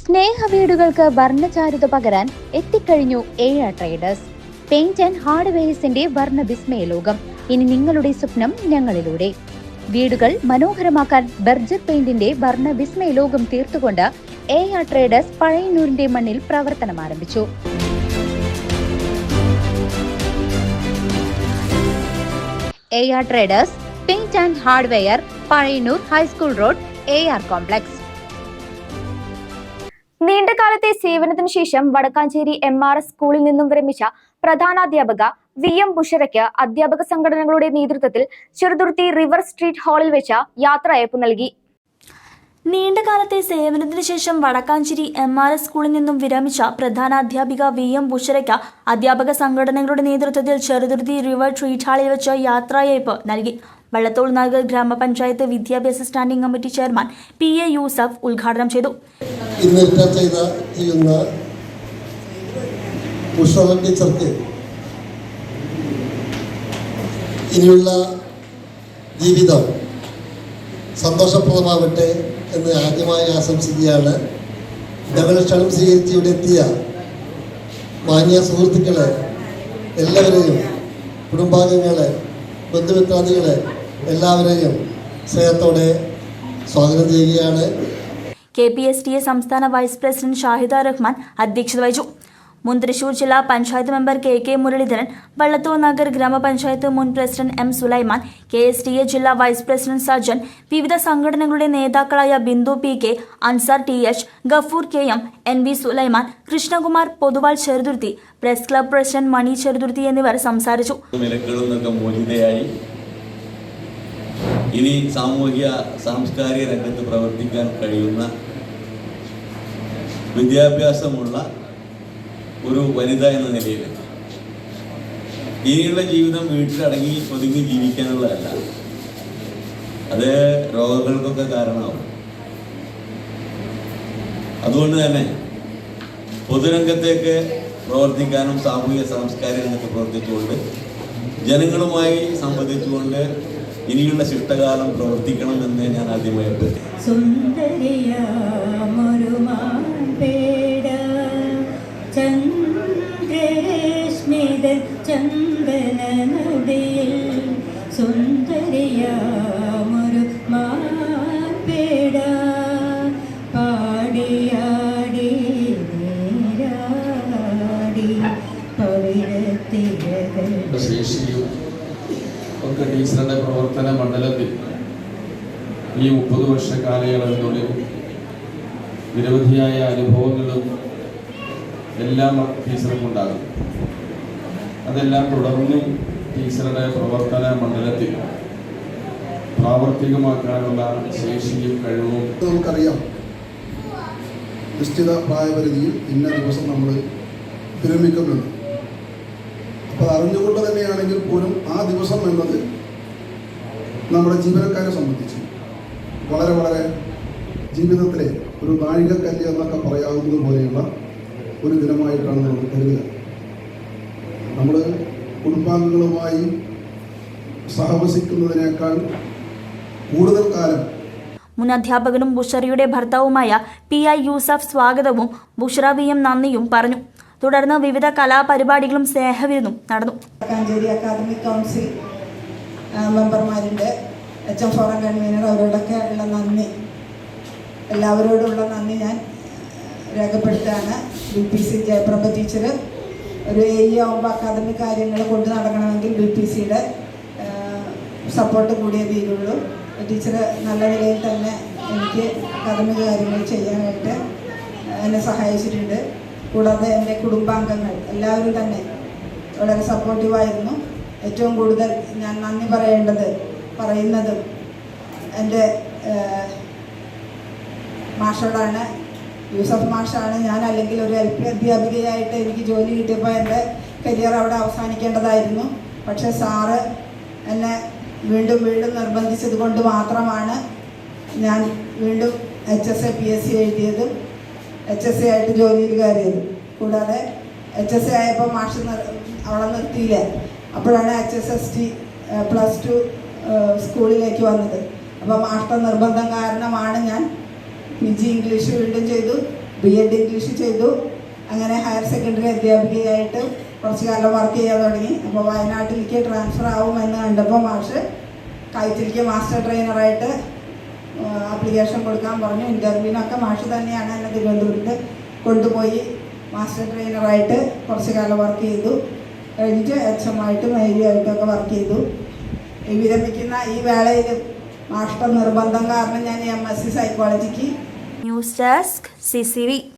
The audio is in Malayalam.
സ്നേഹവീടുകൾക്ക് വർണ്ണചാരുത പകരാൻ എത്തിക്കഴിഞ്ഞു ഏഴ ട്രേഡേഴ്സ്. പെയിന്റ് ആൻഡ് ഹാർഡ്വെയർസിന്റെ വർണ്ണ വിസ്മയ ലോകം. ഇനി നിങ്ങളുടെ സ്വപ്നം ഞങ്ങളിലൂടെ. വീടുകൾ മനോഹരമാക്കാൻ ബർജർ പെയിന്റിന്റെ വർണ്ണ വിസ്മയ ലോകം തീർത്തുകൊണ്ട് ഏഴ ട്രേഡേഴ്സ് പഴയന്നൂരിന്റെ മണ്ണിൽ പ്രവർത്തനം ആരംഭിച്ചു. ഏഴ traders paint and hardware, Pazhayannur high school road, AR complex. നീണ്ടകാലത്തെ സേവനത്തിനു ശേഷം വടക്കാഞ്ചേരി MRS സ്കൂളിൽ നിന്നും വിരമിച്ച പ്രധാനാധ്യാപക VM ബുഷറയ്ക്ക് അധ്യാപക സംഘടനകളുടെ നേതൃത്വത്തിൽ ചെറുതുരുത്തി റിവർ സ്ട്രീറ്റ് ഹാളിൽ വെച്ച് യാത്രയയപ്പ് നൽകി. നീണ്ടകാലത്തെ സേവനത്തിനു ശേഷം വടക്കാഞ്ചേരി MRS സ്കൂളിൽ നിന്നും വിരമിച്ച പ്രധാനാധ്യാപിക VM ബുഷറയ്ക്ക് അധ്യാപക സംഘടനകളുടെ നേതൃത്വത്തിൽ ചെറുതുരുത്തി റിവർ സ്ട്രീറ്റ് ഹാളിൽ വെച്ച് യാത്രയയപ്പ് നൽകി. വള്ളത്തോൾ നഗർ ഗ്രാമപഞ്ചായത്ത് വിദ്യാഭ്യാസ standing committee chairman PA Yusuf ഉദ്ഘാടനം ചെയ്തു. ഇന്ന് ചെയ്യുന്ന ബുഷറ ടീച്ചർക്ക് ഇനിയുള്ള ജീവിതം സന്തോഷപ്രദമാവട്ടെ എന്ന് ആദ്യമായി ആശംസിക്കുകയാണ്. ഞങ്ങൾ ക്ഷണം സ്വീകരിച്ച് ഇവിടെ എത്തിയ മാന്യ സുഹൃത്തുക്കളെ എല്ലാവരെയും, കുടുംബാംഗങ്ങളെ, ബന്ധുമിത്രാദികളെ എല്ലാവരെയും സ്നേഹത്തോടെ സ്വാഗതം ചെയ്യുകയാണ്. KPSTA സംസ്ഥാന വൈസ് പ്രസിഡന്റ് ഷാഹിദ റഹ്മാൻ അധ്യക്ഷത വഹിച്ചു. മുൻ തൃശൂർ ജില്ലാ പഞ്ചായത്ത് മെമ്പർ KK മുരളീധരൻ, വള്ളത്തോൾ നഗർ ഗ്രാമപഞ്ചായത്ത് മുൻ പ്രസിഡന്റ് M സുലൈമാൻ, KSTA ജില്ലാ വൈസ് പ്രസിഡന്റ് സജൻ, വിവിധ സംഘടനകളുടെ നേതാക്കളായ Bindu PK, Ansar TH, Gafoor KM, NV Sulaiman, Krishnakumar Poduval Cheruthuruthy, press club president Mani Cheruthuruthy എന്നിവർ സംസാരിച്ചു. ഇനി സാമൂഹിക സാംസ്കാരിക രംഗത്ത് പ്രവർത്തിക്കാൻ കഴിയുന്ന വിദ്യാഭ്യാസമുള്ള ഒരു വനിത എന്ന നിലയിൽ ഇനിയുള്ള ജീവിതം വീട്ടിലടങ്ങി ഒതുങ്ങി ജീവിക്കാനുള്ളതല്ല. അത് രോഗങ്ങൾക്കൊക്കെ കാരണമാവും. അതുകൊണ്ട് തന്നെ പൊതുരംഗത്തേക്ക് പ്രവർത്തിക്കാനും സാമൂഹിക സാംസ്കാരിക രംഗത്ത് പ്രവർത്തിച്ചുകൊണ്ട് ജനങ്ങളുമായി സംബന്ധിച്ചുകൊണ്ട് ഇനിയുള്ള ശിഷ്ടകാലം പ്രവർത്തിക്കണമെന്ന് ഞാൻ ആദ്യമായി അഭ്യർത്ഥിക്കുന്നു. ടീച്ചറുടെ പ്രവർത്തന മണ്ഡലത്തിൽ ഈ 30 വർഷ കാലയളവിനുള്ളിൽ നിരവധിയായ അനുഭവങ്ങളും എല്ലാം ടീച്ചർക്കുണ്ടാകും. അതെല്ലാം തുടർന്ന് ടീച്ചറുടെ പ്രവർത്തന മണ്ഡലത്തിൽ പ്രാവർത്തികമാക്കാനുള്ള ശേഷിയും കഴിവും നമുക്കറിയാം. നിശ്ചിത പ്രായപരിധിയിൽ ഇന്ന ദിവസം നമ്മൾ വിരമിക്കുന്നുണ്ട്. അപ്പോൾ അറിഞ്ഞുകൊണ്ട് തന്നെയാണെങ്കിൽ പോലും ആ ദിവസം എന്നത് നമ്മുടെ ജീവനക്കാരെ സംബന്ധിച്ച് വളരെ ജീവിതത്തിലെ ഒരു നാഴികക്കല്ല് എന്നൊക്കെ പറയാവുന്നത് പോലെയുള്ള ഒരു ദിനമായിട്ടാണ് നമ്മൾ കരുതുക. നമ്മൾ കുടുംബാംഗങ്ങളുമായി സഹവസിക്കുന്നതിനേക്കാൾ കൂടുതൽ കാലം. മുൻ അധ്യാപകനും ബുഷറയുടെ ഭർത്താവുമായ PI യൂസഫ് സ്വാഗതവും ബുഷറ VM നന്ദിയും പറഞ്ഞു. തുടർന്ന് വിവിധ കലാപരിപാടികളും സ്നേഹവിരുന്നും നടന്നു. വടക്കാഞ്ചേരി അക്കാദമിക് കൗൺസിൽ മെമ്പർമാരുണ്ട്, HM ഫോറം കൺവീനർ, അവരോടൊക്കെ ഉള്ള നന്ദി, എല്ലാവരോടുള്ള നന്ദി ഞാൻ രേഖപ്പെടുത്തുകയാണ്. BPC ജയപ്രഭ ടീച്ചർ ഒരു AE ആകുമ്പോൾ അക്കാദമിക് കാര്യങ്ങൾ കൊണ്ട് നടക്കണമെങ്കിൽ BPCയുടെ സപ്പോർട്ട് കൂടിയേ തീരുള്ളൂ. ടീച്ചർ നല്ല നിലയിൽ തന്നെ എനിക്ക് അക്കാദമിക് കാര്യങ്ങൾ ചെയ്യാനായിട്ട് എന്നെ സഹായിച്ചിട്ടുണ്ട്. കൂടാതെ എൻ്റെ കുടുംബാംഗങ്ങൾ എല്ലാവരും തന്നെ വളരെ സപ്പോർട്ടീവായിരുന്നു. ഏറ്റവും കൂടുതൽ ഞാൻ നന്ദി പറയുന്നതും എൻ്റെ മാഷോടാണ്. യൂസഫ് മാഷാണ്. ഞാൻ അല്ലെങ്കിൽ ഒരു LP അധ്യാപികയായിട്ട് എനിക്ക് ജോലി കിട്ടിയപ്പോൾ എൻ്റെ കരിയർ അവിടെ അവസാനിക്കേണ്ടതായിരുന്നു. പക്ഷേ സാറ് എന്നെ വീണ്ടും നിർബന്ധിച്ചത് കൊണ്ട് മാത്രമാണ് ഞാൻ വീണ്ടും HSA PSC എഴുതിയതും HSA ആയിട്ട് ജോലിയിൽ കയറിയത്. കൂടാതെ HSA ആയപ്പോൾ മാഷ് അവിടെ നിർത്തിയില്ല. അപ്പോഴാണ് HSST +2 സ്കൂളിലേക്ക് വന്നത്. അപ്പോൾ മാഷ്ട നിർബന്ധം കാരണമാണ് ഞാൻ PG ഇംഗ്ലീഷ് വീണ്ടും ചെയ്തു. B.Ed ഇംഗ്ലീഷ് ചെയ്തു. അങ്ങനെ ഹയർ സെക്കൻഡറി അധ്യാപികയായിട്ട് കുറച്ച് കാലം വർക്ക് ചെയ്യാൻ തുടങ്ങി. അപ്പോൾ വയനാട്ടിലേക്ക് ട്രാൻസ്ഫർ ആവുമെന്ന് കണ്ടപ്പോൾ മാഷ് കൈറ്റിലേക്ക് മാസ്റ്റർ ട്രെയിനറായിട്ട് ആപ്ലിക്കേഷൻ കൊടുക്കാൻ പറഞ്ഞു. ഇൻ്റർവ്യൂവിനൊക്കെ മാഷ് തന്നെയാണ് എന്നെ തിരുവനന്തപുരത്ത് കൊണ്ടുപോയി മാസ്റ്റർ ട്രെയിനറായിട്ട് കുറച്ച് കാലം വർക്ക് ചെയ്തു. കഴിഞ്ഞിട്ട് HM ആയിട്ടും AV-ആയിട്ടൊക്കെ വർക്ക് ചെയ്തു. വിരമിക്കുന്ന ഈ വേളയിൽ മാഷ്ടർ നിർബന്ധം കാരണം ഞാൻ MSc psychologic news desk CCV.